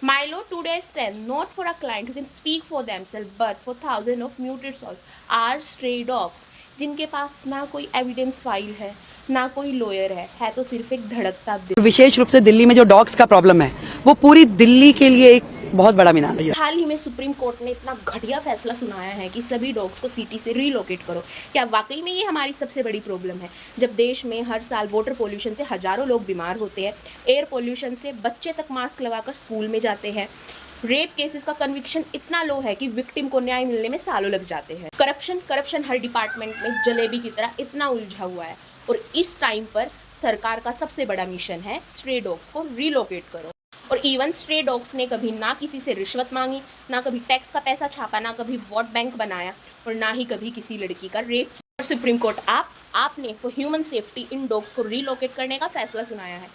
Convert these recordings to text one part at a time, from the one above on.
My lord, today I stand not for a client who can speak for themselves, but for thousands of muted souls, are stray dogs, जिनके पास ना कोई evidence file है, ना कोई lawyer है तो सिर्फ एक धड़कता दिल। विशेष रूप से दिल्ली में जो डॉग्स का प्रॉब्लम है वो पूरी दिल्ली के लिए एक बहुत बड़ा मिसाल है। हाल ही में सुप्रीम कोर्ट ने इतना घटिया फैसला सुनाया है कि सभी डॉग्स को सिटी से रीलोकेट करो। क्या वाकई में ये हमारी सबसे बड़ी प्रॉब्लम है? जब देश में हर साल वाटर पोल्यूशन से हजारों लोग बीमार होते हैं, एयर पोल्यूशन से बच्चे तक मास्क लगाकर स्कूल में जाते हैं, रेप केसेस का कन्विक्शन इतना लो है कि विक्टिम को न्याय मिलने में सालों लग जाते हैं, करप्शन हर डिपार्टमेंट में जलेबी की तरह इतना उलझा हुआ है, और इस टाइम पर सरकार का सबसे बड़ा मिशन है स्ट्रे डॉग्स को रीलोकेट करो। और इवन स्ट्रे डॉग्स ने कभी ना किसी से रिश्वत मांगी, ना कभी टैक्स का पैसा छापा, ना कभी वोट बैंक बनाया, और ना ही कभी किसी लड़की का रेप। और सुप्रीम कोर्ट आपने for human safety in dogs को रीलोकेट करने का फैसला सुनाया है,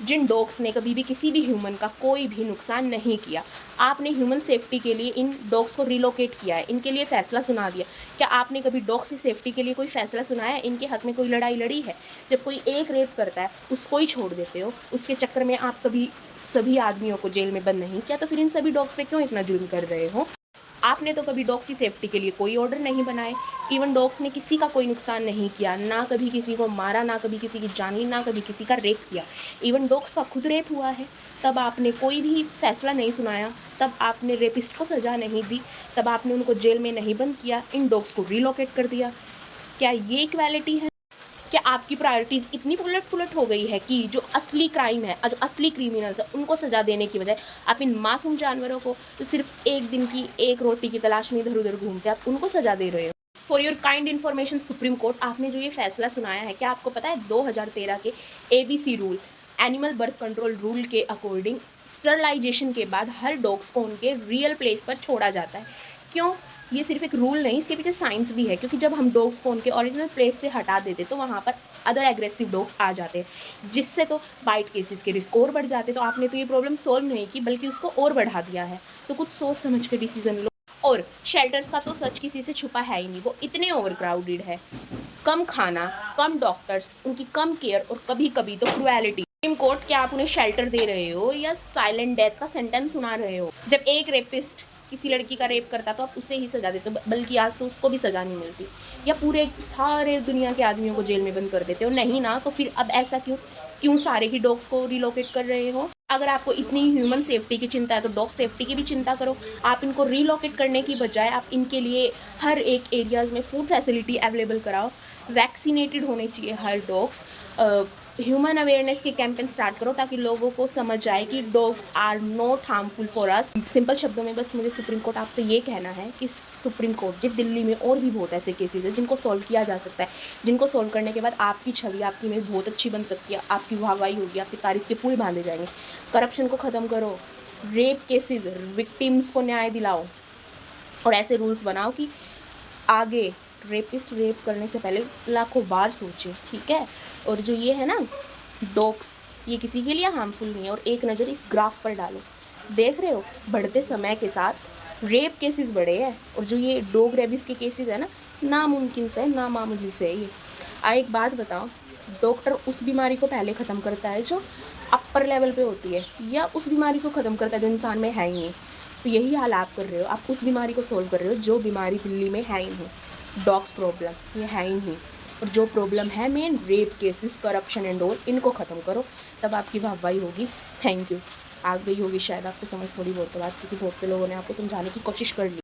जिन डॉग्स ने कभी भी किसी भी ह्यूमन का कोई भी नुकसान नहीं किया। आपने ह्यूमन सेफ्टी के लिए इन डॉग्स को रीलोकेट किया है, इनके लिए फ़ैसला सुना दिया। क्या आपने कभी डॉग्स की सेफ्टी के लिए कोई फ़ैसला सुनाया है? इनके हक़ में कोई लड़ाई लड़ी है? जब कोई एक रेप करता है उसको ही छोड़ देते हो, उसके चक्कर में आप कभी सभी आदमियों को जेल में बंद नहीं किया, तो फिर इन सभी डॉग्स पे क्यों इतना जुल्म कर रहे हो? आपने तो कभी डॉग्स की सेफ्टी के लिए कोई ऑर्डर नहीं बनाए। इवन डॉग्स ने किसी का कोई नुकसान नहीं किया, ना कभी किसी को मारा, ना कभी किसी की जानी, ना कभी किसी का रेप किया। इवन डॉग्स का खुद रेप हुआ है, तब आपने कोई भी फैसला नहीं सुनाया, तब आपने रेपिस्ट को सज़ा नहीं दी, तब आपने उनको जेल में नहीं बंद किया, इन डॉग्स को रीलोकेट कर दिया। क्या ये इक्वालिटी है? क्या आपकी प्रायोरिटीज़ इतनी पुलट हो गई है कि जो असली क्राइम है, जो असली क्रिमिनल्स है, उनको सज़ा देने की बजाय आप इन मासूम जानवरों को तो सिर्फ एक दिन की एक रोटी की तलाश में इधर उधर घूमते आप उनको सज़ा दे रहे हो? For your kind information supreme court, आपने जो ये फैसला सुनाया है, क्या आपको पता है 2013 के ABC rule, animal birth control rule के अकॉर्डिंग स्टरलाइजेशन के बाद हर डॉग्स को उनके रियल प्लेस पर छोड़ा जाता है। क्यों? ये सिर्फ एक रूल नहीं, इसके पीछे साइंस भी है, क्योंकि जब हम डॉग्स को उनके ओरिजिनल प्लेस से हटा देते तो वहाँ पर अदर एग्रेसिव डॉग्स आ जाते हैं, जिससे तो बाइट केसेस के रिस्क और बढ़ जाते। तो आपने तो ये प्रॉब्लम सॉल्व नहीं की, बल्कि उसको और बढ़ा दिया है। तो कुछ सोच समझ के डिसीजन लो। और शेल्टर्स का तो सच किसी से छुपा है ही नहीं, वो इतने ओवर क्राउडेड है। कम खाना, कम डॉक्टर्स, उनकी कम केयर, और कभी कभी तो क्रुएलिटी। सुप्रीम कोर्ट, क्या आप उन्हें शेल्टर दे रहे हो या साइलेंट डेथ का सेंटेंस सुना रहे हो? जब एक रेपिस्ट किसी लड़की का रेप करता तो आप उसे ही सजा देते हो, बल्कि आज तो उसको भी सजा नहीं मिलती, या पूरे सारे दुनिया के आदमियों को जेल में बंद कर देते हो? नहीं ना, तो फिर अब ऐसा क्यों सारे ही डॉग्स को रिलोकेट कर रहे हो? अगर आपको इतनी ह्यूमन सेफ्टी की चिंता है तो डॉग सेफ्टी की भी चिंता करो। आप इनको रिलोकेट करने की बजाय आप इनके लिए हर एक एरियाज़ में फूड फैसिलिटी अवेलेबल कराओ। वैक्सीनेटेड होने चाहिए हर डॉग्स। ह्यूमन अवेयरनेस के कैंपेन स्टार्ट करो ताकि लोगों को समझ आए कि dogs are not harmful for us. Simple शब्दों में बस मुझे सुप्रीम कोर्ट आपसे ये कहना है कि सुप्रीम कोर्ट, जिस दिल्ली में और भी बहुत ऐसे केसेस हैं जिनको सॉल्व किया जा सकता है, जिनको सॉल्व करने के बाद आपकी छवि, आपकी इमेज बहुत अच्छी बन सकती है, आपकी वाहवाही होगी, आपकी तारीफ के पुल बांधे जाएंगे। करप्शन को ख़त्म करो, रेप केसेस विक्टिम्स को न्याय दिलाओ, और ऐसे रूल्स बनाओ कि आगे रेपिस्ट रेप करने से पहले लाखों बार सोचे, ठीक है? और जो ये है ना डॉग्स, ये किसी के लिए हार्मफुल नहीं है। और एक नज़र इस ग्राफ पर डालो, देख रहे हो बढ़ते समय के साथ रेप केसेस बढ़े हैं, और जो ये डॉग रेबिस के केसेस है ना, नामुमकिन से नामामूली से ये। एक बात बताओ, डॉक्टर उस बीमारी को पहले ख़त्म करता है जो अपर लेवल पे होती है, या उस बीमारी को ख़त्म करता है जो इंसान में है ही नहीं? तो यही हाल आप कर रहे हो, आप उस बीमारी को सोल्व कर रहे हो जो बीमारी दिल्ली में है ही नहीं। डॉग्स प्रॉब्लम ये है ही नहीं, और जो प्रॉब्लम है main rape cases, corruption and all, इनको ख़त्म करो, तब आपकी वाहवाही होगी। Thank you. आ गई होगी शायद आपको समझ थोड़ी बहुत बात, क्योंकि बहुत से लोगों ने आपको समझाने की कोशिश कर ली।